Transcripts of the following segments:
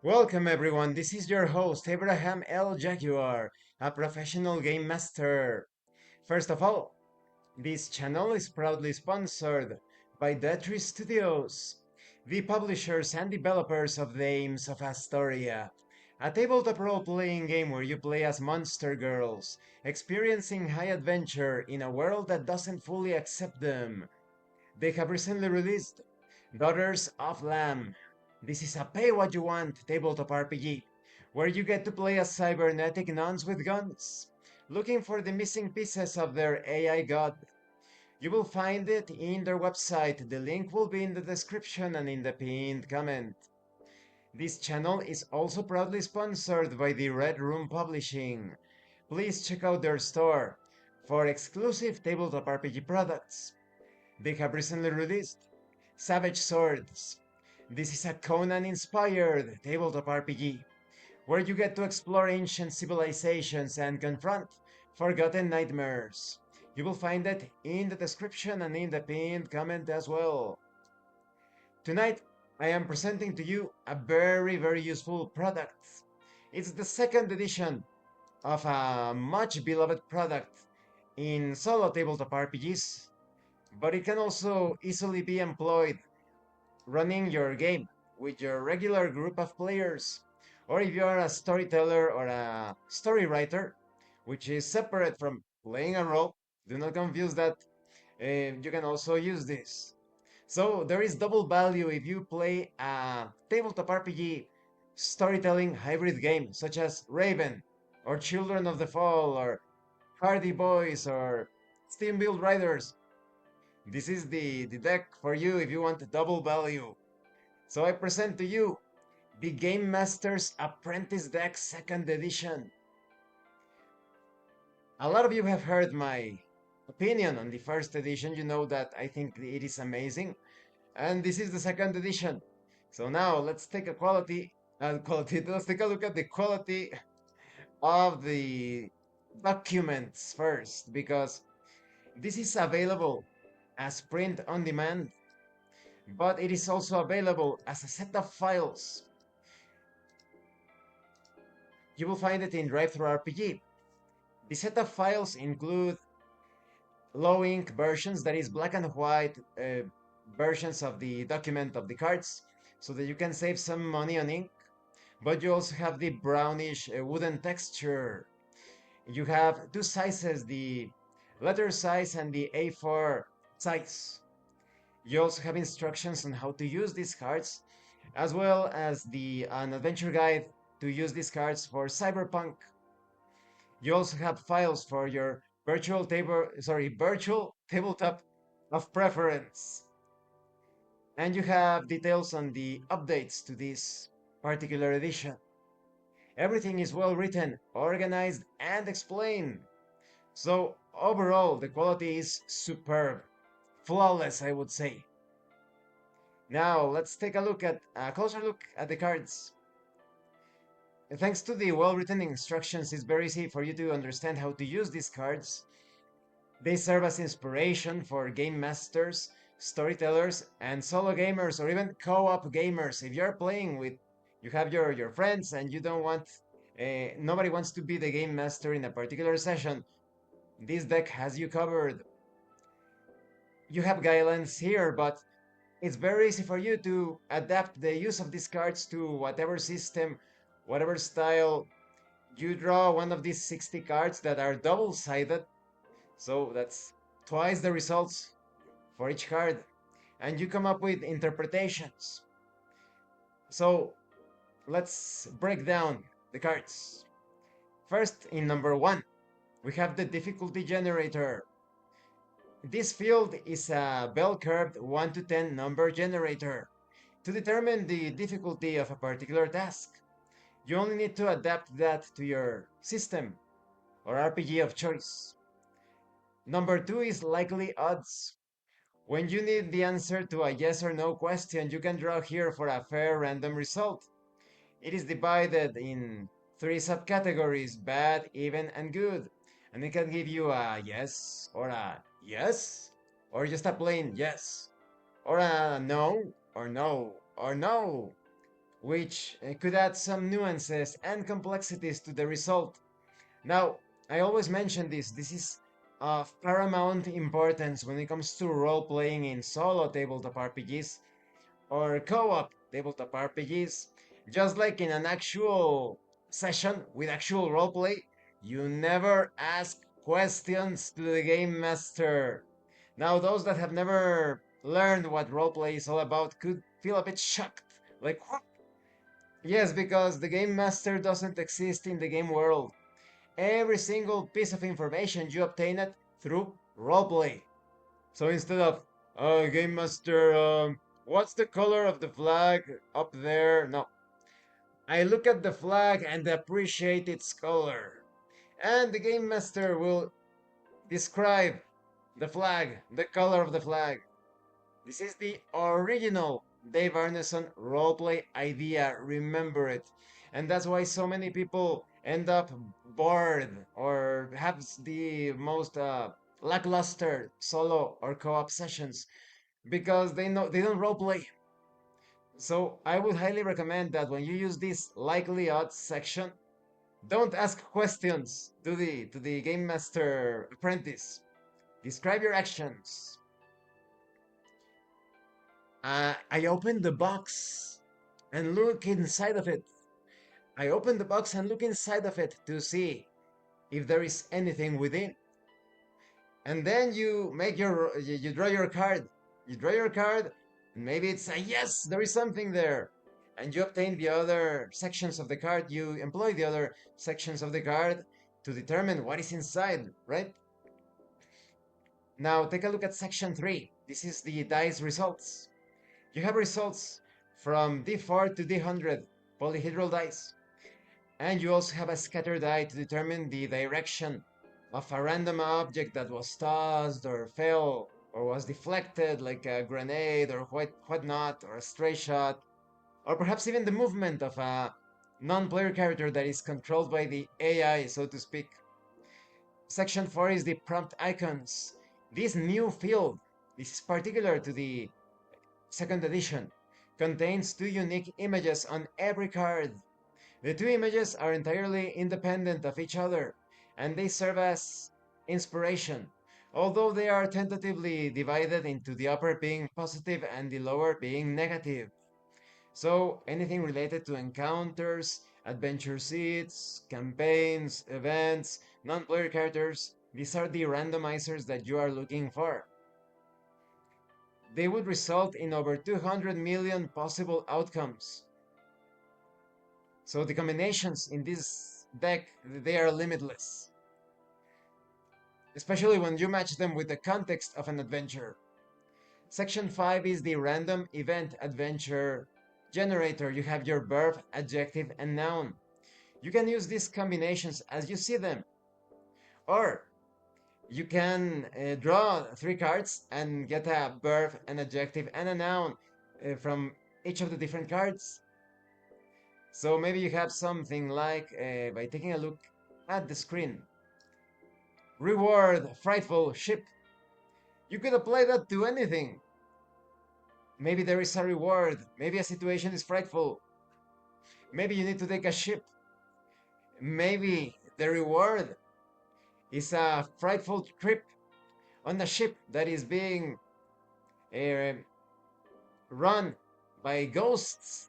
Welcome everyone, this is your host Abraham L. Jaguar, a professional game master. First of all, this channel is proudly sponsored by Detri Studios, the publishers and developers of Dames of Asstoria, a tabletop role-playing game where you play as monster girls, experiencing high adventure in a world that doesn't fully accept them. They have recently released Daughters of Lamb. This is a pay what you want tabletop RPG, where you get to play as cybernetic nuns with guns, looking for the missing pieces of their AI god. You will find it in their website. The link will be in the description and in the pinned comment. This channel is also proudly sponsored by the Red Room Publishing. Please check out their store for exclusive tabletop RPG products. They have recently released Savage Swords. This is a Conan-inspired tabletop RPG, where you get to explore ancient civilizations and confront forgotten nightmares. You will find it in the description and in the pinned comment as well. Tonight, I am presenting to you a very useful product. It's the second edition of a much beloved product in solo tabletop RPGs, but it can also easily be employed running your game with your regular group of players, or if you are a storyteller or a story writer, which is separate from playing a role. Do not confuse that. You can also use this. So there is double value if you play a tabletop RPG storytelling hybrid game such as Raven or Children of the Fall or Hardy Boys or Steambuild Riders. This is the deck for you if you want double value. So I present to you the GameMaster's Apprentice deck 2nd edition. A lot of you have heard my opinion on the 1st edition. You know that I think it is amazing. And this is the 2nd edition. So now let's take let's take a look at the quality of the documents first, because this is available as print on demand, but it is also available as a set of files. You will find it in DriveThruRPG. The set of files include low ink versions, that is black and white versions of the document of the cards, so that you can save some money on ink. But you also have the brownish wooden texture. You have two sizes, the letter size and the A4 size. You also have instructions on how to use these cards, as well as an adventure guide to use these cards for Cyberpunk. You also have files for your virtual tabletop of preference. And you have details on the updates to this particular edition. Everything is well written, organized, and explained. So overall, the quality is superb. Flawless, I would say. Now, let's take a closer look at the cards. Thanks to the well-written instructions, it's very easy for you to understand how to use these cards. They serve as inspiration for game masters, storytellers, and solo gamers, or even co-op gamers. If you're playing with, you have your friends, and you don't want, nobody wants to be the game master in a particular session, this deck has you covered. You have guidelines here, but it's very easy for you to adapt the use of these cards to whatever system, whatever style. You draw one of these 60 cards that are double-sided, so that's twice the results for each card, and you come up with interpretations. So let's break down the cards. First, in number 1, we have the difficulty generator. This field is a bell-curved 1 to 10 number generator to determine the difficulty of a particular task. You only need to adapt that to your system or RPG of choice. Number 2 is likely odds. When you need the answer to a yes or no question, you can draw here for a fair random result. It is divided in 3 subcategories: bad, even, and good. And it can give you a yes, or just a plain yes, or a no, or no, or no. which could add some nuances and complexities to the result. Now, I always mention this. This is of paramount importance when it comes to role playing in solo tabletop RPGs or co op tabletop RPGs. Just like in an actual session with actual roleplay, you never ask questions to the game master. Now, those that have never learned what roleplay is all about could feel a bit shocked. Like, what? Yes, because the game master doesn't exist in the game world. Every single piece of information you obtain it through roleplay. So instead of, game master, what's the color of the flag up there? No, I look at the flag and appreciate its color. And the game master will describe the flag, the color of the flag. This is the original Dave Arneson roleplay idea, remember it. And that's why so many people end up bored or have the most lackluster solo or co-op sessions because they don't roleplay. So I would highly recommend that when you use this likely odds section, don't ask questions to the game master apprentice. Describe your actions. I open the box and look inside of it. I open the box and look inside of it to see if there is anything within. And then you draw your card. You draw your card, and maybe it's a yes, there is something there. And you obtain the other sections of the card. You employ the other sections of the card to determine what is inside, right? Now take a look at section 3. This is the dice results. You have results from D4 to D100 polyhedral dice. And you also have a scatter die to determine the direction of a random object that was tossed or fell or was deflected like a grenade or whatnot or a stray shot, or perhaps even the movement of a non-player character that is controlled by the AI, so to speak. Section 4 is the prompt icons. This new field, this is particular to the second edition, contains two unique images on every card. The two images are entirely independent of each other, and they serve as inspiration, although they are tentatively divided into the upper being positive and the lower being negative. So anything related to encounters, adventure seeds, campaigns, events, non-player characters, these are the randomizers that you are looking for. They would result in over 200 million possible outcomes. So the combinations in this deck, they are limitless. Especially when you match them with the context of an adventure. Section 5 is the random event adventure generator. You have your verb, adjective, and noun. You can use these combinations as you see them. Or you can draw 3 cards and get a verb, an adjective, and a noun from each of the different cards. So maybe you have something like, by taking a look at the screen, reward, frightful, ship. You could apply that to anything. Maybe there is a reward. Maybe a situation is frightful. Maybe you need to take a ship. Maybe the reward is a frightful trip on a ship that is being uh, run by ghosts.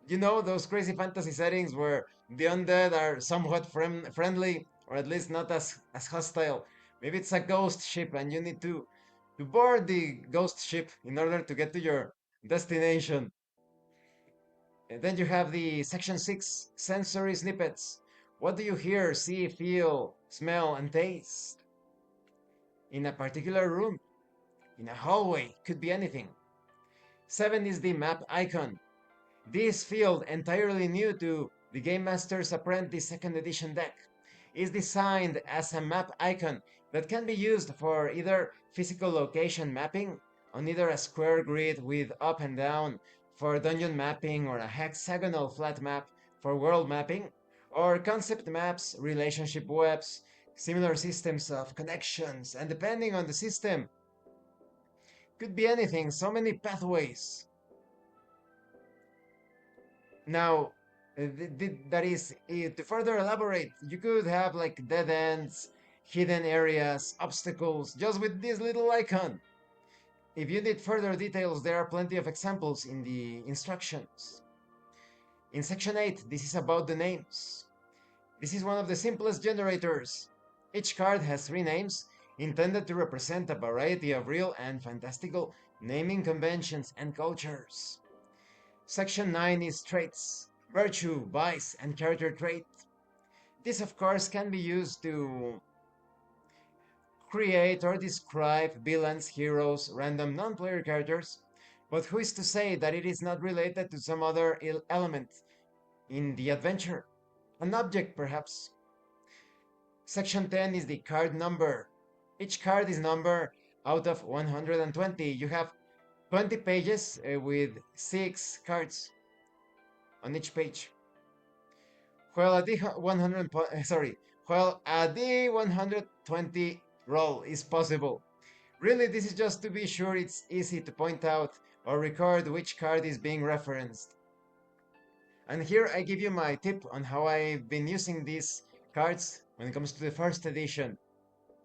You know, those crazy fantasy settings where the undead are somewhat friendly, or at least not as hostile. Maybe it's a ghost ship and you need to board the ghost ship in order to get to your destination. And then you have the section 6 sensory snippets. What do you hear, see, feel, smell, and taste? In a particular room, in a hallway, could be anything. 7 is the map icon. This field, entirely new to the Game Master's Apprentice 2nd Edition deck, is designed as a map icon that can be used for either physical location mapping on either a square grid with up and down for dungeon mapping or a hexagonal flat map for world mapping, or concept maps, relationship webs, similar systems of connections, and depending on the system, could be anything, so many pathways. Now, that is, to further elaborate, you could have like dead ends, hidden areas, obstacles, just with this little icon. If you need further details, there are plenty of examples in the instructions. In section 8, this is about the names. This is one of the simplest generators. Each card has three names, intended to represent a variety of real and fantastical naming conventions and cultures. Section 9 is traits, virtue, vice, and character trait. This, of course, can be used to create or describe villains, heroes, random non-player characters, but who is to say that it is not related to some other element in the adventure? An object, perhaps. Section 10 is the card number. Each card is numbered out of 120. You have 20 pages with 6 cards on each page. While a D100 sorry, while a D120 roll is possible. Really, this is just to be sure it's easy to point out or record which card is being referenced. And here I give you my tip on how I've been using these cards when it comes to the first edition.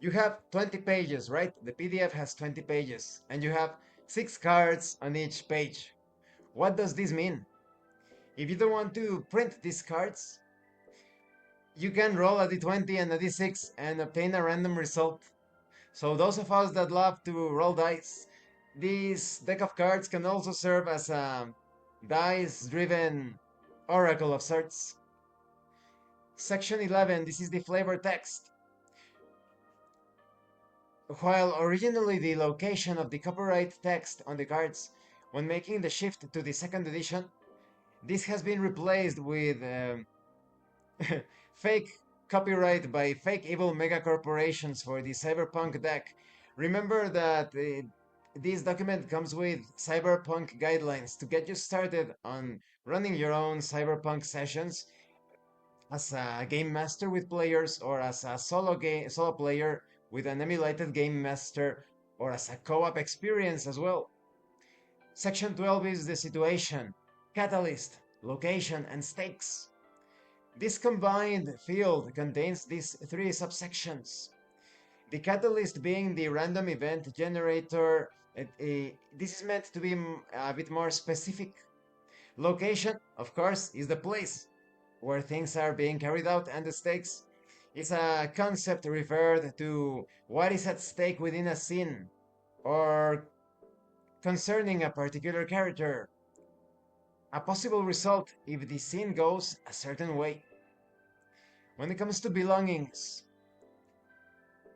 You have 20 pages, right? The PDF has 20 pages, and you have 6 cards on each page. What does this mean? If you don't want to print these cards, you can roll a d20 and a d6 and obtain a random result. So those of us that love to roll dice, this deck of cards can also serve as a dice-driven oracle of sorts. Section 11, this is the flavor text. While originally the location of the copyright text on the cards, when making the shift to the second edition, this has been replaced with fake copyright by fake evil mega corporations for the Cyberpunk deck. Remember that this document comes with Cyberpunk guidelines to get you started on running your own Cyberpunk sessions as a game master with players, or as a solo player with an emulated game master, or as a co-op experience as well. Section 12 is the situation, catalyst, location, and stakes. This combined field contains these three subsections. The catalyst being the random event generator. This is meant to be a bit more specific. Location, of course, is the place where things are being carried out, and the stakes is a concept referred to what is at stake within a scene or concerning a particular character. A possible result if the scene goes a certain way. When it comes to belongings,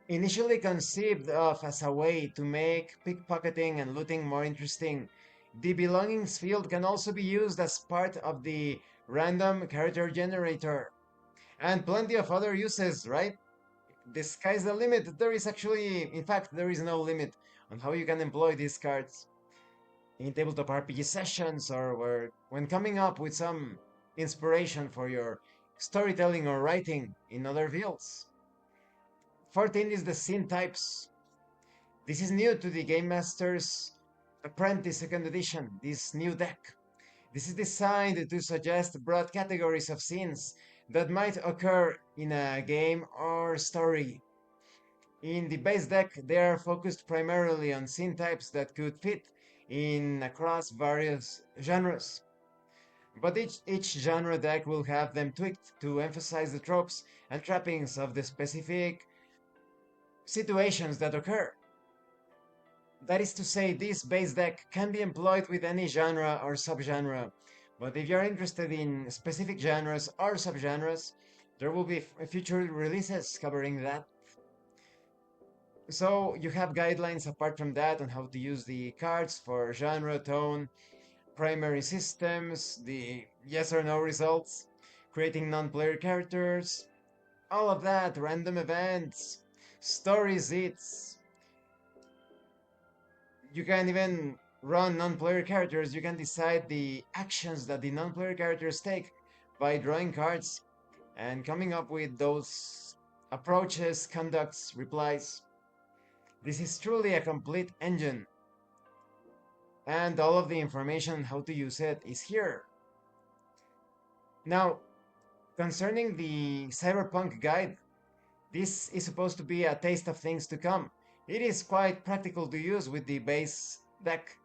initially conceived of as a way to make pickpocketing and looting more interesting, the belongings field can also be used as part of the random character generator. And plenty of other uses, right? The sky's the limit. There is actually, in fact, there is no limit on how you can employ these cards in tabletop RPG sessions, or when coming up with some inspiration for your storytelling or writing in other fields. 14 is the scene types. This is new to the GameMaster's Apprentice second edition, this new deck. This is designed to suggest broad categories of scenes that might occur in a game or story. In the base deck, they are focused primarily on scene types that could fit in across various genres. But each genre deck will have them tweaked to emphasize the tropes and trappings of the specific situations that occur. That is to say, this base deck can be employed with any genre or subgenre, but if you're interested in specific genres or subgenres, there will be future releases covering that. So you have guidelines apart from that on how to use the cards for genre, tone, primary systems, the yes or no results, creating non-player characters, all of that, random events, stories, it's... You can even run non-player characters. You can decide the actions that the non-player characters take by drawing cards and coming up with those approaches, conducts, replies. This is truly a complete engine, and all of the information on how to use it is here. Now, concerning the Cyberpunk guide, this is supposed to be a taste of things to come. It is quite practical to use with the base deck,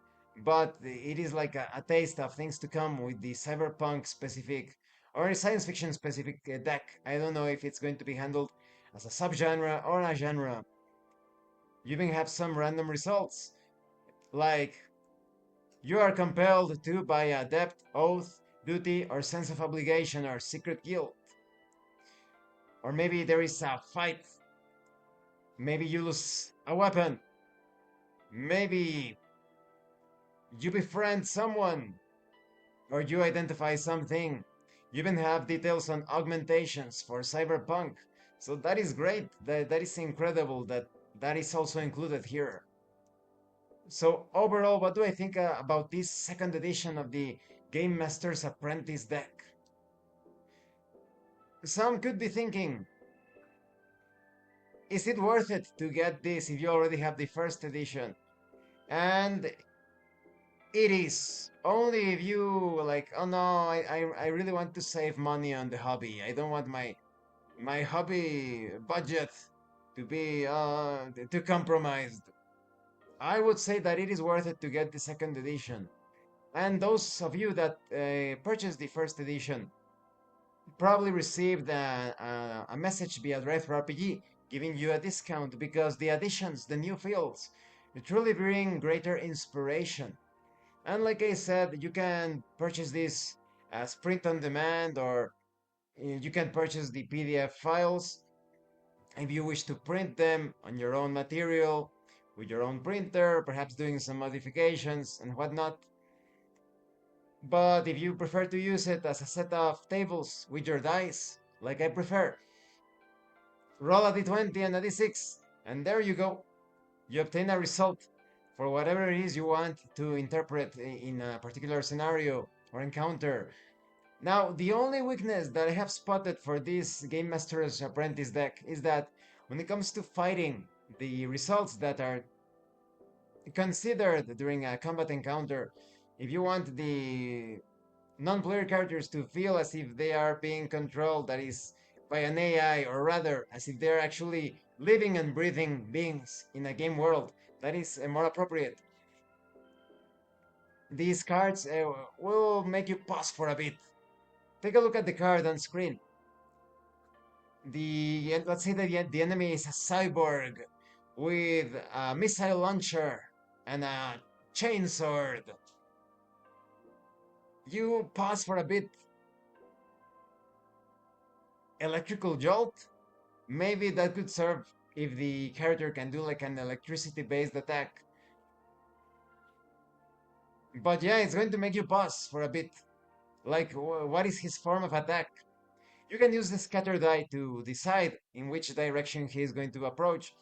but it is like a taste of things to come with the cyberpunk specific or science fiction specific deck. I don't know if it's going to be handled as a subgenre or a genre. You even have some random results, like you are compelled to by a debt, oath, duty, or sense of obligation or secret guilt. Or maybe there is a fight. Maybe you lose a weapon. Maybe you befriend someone or you identify something. You even have details on augmentations for cyberpunk. So that is great. That is incredible that that is also included here. So overall, what do I think about this second edition of the Game Master's Apprentice deck? Some could be thinking, is it worth it to get this if you already have the first edition? And it is only if you like. Oh no, I really want to save money on the hobby. I don't want my hobby budget to be too compromised. I would say that it is worth it to get the second edition. And those of you that purchased the first edition probably received a message via Retro RPG giving you a discount because the additions, the new fields, truly bring greater inspiration. And like I said, you can purchase this as print on demand or you can purchase the PDF files if you wish to print them on your own material with your own printer, perhaps doing some modifications and whatnot. But if you prefer to use it as a set of tables with your dice, like I prefer, roll a d20 and a d6, and there you go. You obtain a result for whatever it is you want to interpret in a particular scenario or encounter. Now, the only weakness that I have spotted for this Game Master's Apprentice deck is that when it comes to fighting, the results that are considered during a combat encounter, if you want the non-player characters to feel as if they are being controlled, that is, by an AI, or rather, as if they're actually living and breathing beings in a game world, that is more appropriate. These cards will make you pause for a bit. Take a look at the card on screen. Let's say that the enemy is a cyborg with a missile launcher and a chainsword. You pause for a bit. Electrical jolt? Maybe that could serve if the character can do like an electricity based attack. But yeah, it's going to make you pause for a bit. Like, what is his form of attack? You can use the scatter die to decide in which direction he is going to approach.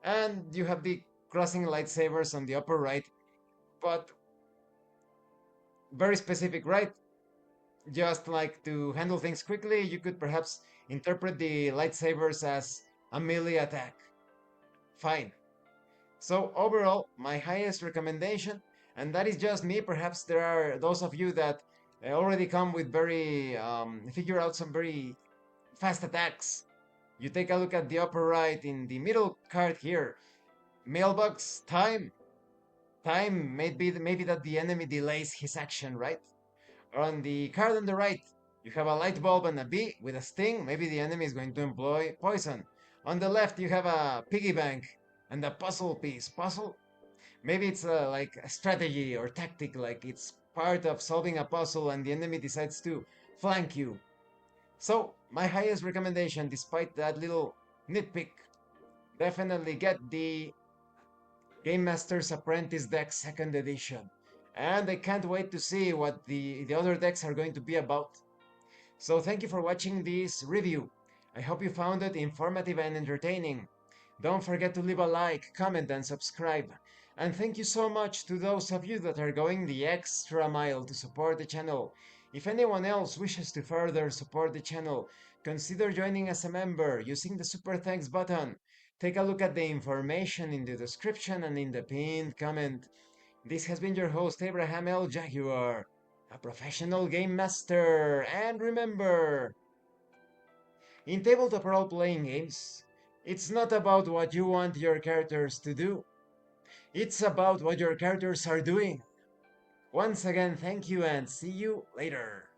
And you have the crossing lightsabers on the upper right, but very specific, right? Just like to handle things quickly, you could perhaps interpret the lightsabers as a melee attack. Fine. So overall, my highest recommendation, and that is just me. Perhaps there are those of you that already come with very figure out some very fast attacks. You take a look at the upper right in the middle card here. Mailbox time. Time maybe that the enemy delays his action, right? On the card on the right, you have a light bulb and a bee with a sting. Maybe the enemy is going to employ poison. On the left, you have a piggy bank and a puzzle piece. Puzzle? Maybe it's like a strategy or tactic, like it's part of solving a puzzle and the enemy decides to flank you. So, my highest recommendation, despite that little nitpick, definitely get the Game Master's Apprentice deck second edition. And I can't wait to see what the other decks are going to be about. So thank you for watching this review. I hope you found it informative and entertaining. Don't forget to leave a like, comment and subscribe. And thank you so much to those of you that are going the extra mile to support the channel. If anyone else wishes to further support the channel, consider joining as a member using the super thanks button. Take a look at the information in the description and in the pinned comment. This has been your host Abraham L. Jaguar. a professional game master. And remember, in tabletop role-playing games, it's not about what you want your characters to do. It's about what your characters are doing. Once again, thank you and see you later.